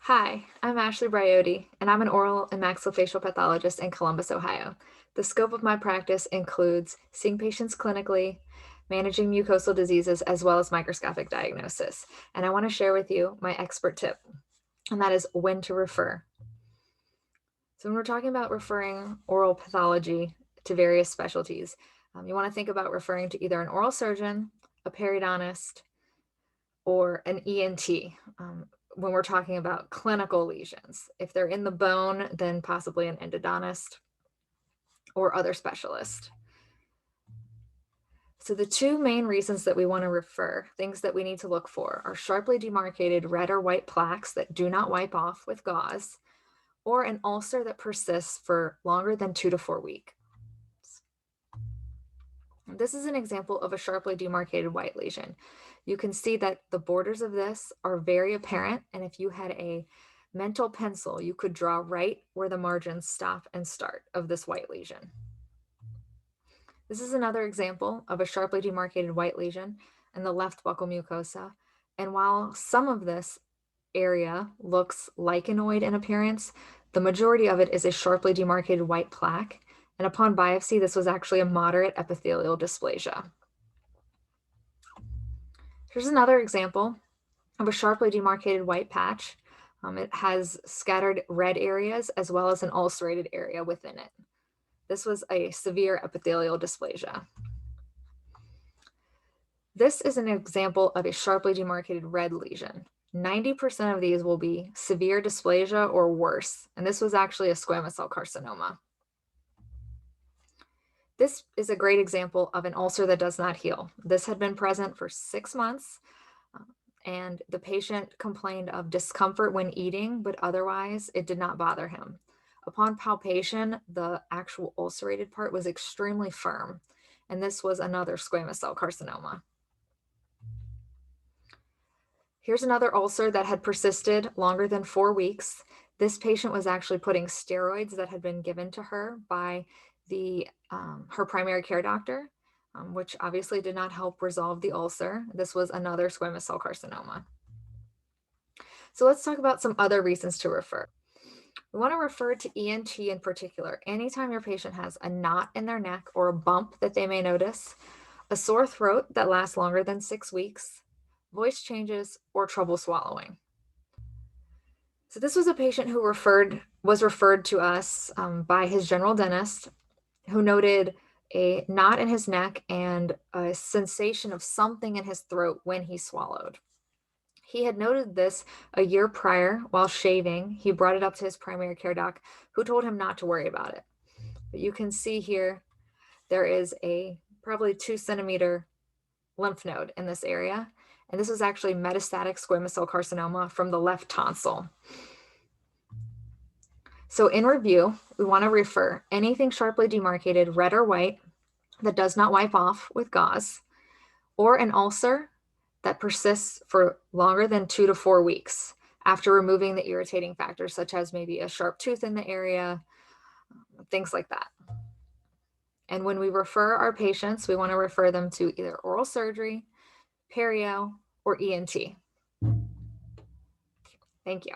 Hi, I'm Ashleigh Briody, and I'm an oral and maxillofacial pathologist in Columbus, Ohio. The scope of my practice includes seeing patients clinically, managing mucosal diseases, as well as microscopic diagnosis. And I want to share with you my expert tip, and that is when to refer. So when we're talking about referring oral pathology to various specialties, you want to think about referring to either an oral surgeon, a periodontist, or an ENT when we're talking about clinical lesions. If they're in the bone, then possibly an endodontist or other specialist. So the two main reasons that we want to refer, things that we need to look for, are sharply demarcated red or white plaques that do not wipe off with gauze, or an ulcer that persists for longer than 2 to 4 weeks. This is an example of a sharply demarcated white lesion. You can see that the borders of this are very apparent, and if you had a mental pencil, you could draw right where the margins stop and start of this white lesion. This is another example of a sharply demarcated white lesion in the left buccal mucosa, and while some of this area looks lichenoid in appearance, the majority of it is a sharply demarcated white plaque, and upon biopsy, this was actually a moderate epithelial dysplasia. Here's another example of a sharply demarcated white patch. It has scattered red areas as well as an ulcerated area within it. This was a severe epithelial dysplasia. This is an example of a sharply demarcated red lesion. 90% of these will be severe dysplasia or worse, and this was actually a squamous cell carcinoma. This is a great example of an ulcer that does not heal. This had been present for 6 months, and the patient complained of discomfort when eating, but otherwise it did not bother him. Upon palpation, the actual ulcerated part was extremely firm, and this was another squamous cell carcinoma. Here's another ulcer that had persisted longer than 4 weeks. This patient was actually putting steroids that had been given to her by her primary care doctor, which obviously did not help resolve the ulcer. This was another squamous cell carcinoma. So let's talk about some other reasons to refer. We want to refer to ENT in particular anytime your patient has a knot in their neck or a bump that they may notice, a sore throat that lasts longer than 6 weeks, voice changes, or trouble swallowing. So this was a patient who was referred to us by his general dentist, who noted a knot in his neck and a sensation of something in his throat when he swallowed. He had noted this a year prior while shaving. He brought it up to his primary care doc, who told him not to worry about it. But you can see here, there is a probably 2 centimeter lymph node in this area. And this is actually metastatic squamous cell carcinoma from the left tonsil. So in review, we want to refer anything sharply demarcated red or white that does not wipe off with gauze, or an ulcer that persists for longer than 2 to 4 weeks after removing the irritating factors, such as maybe a sharp tooth in the area, things like that. And when we refer our patients, we want to refer them to either oral surgery, perio, or ENT. Thank you.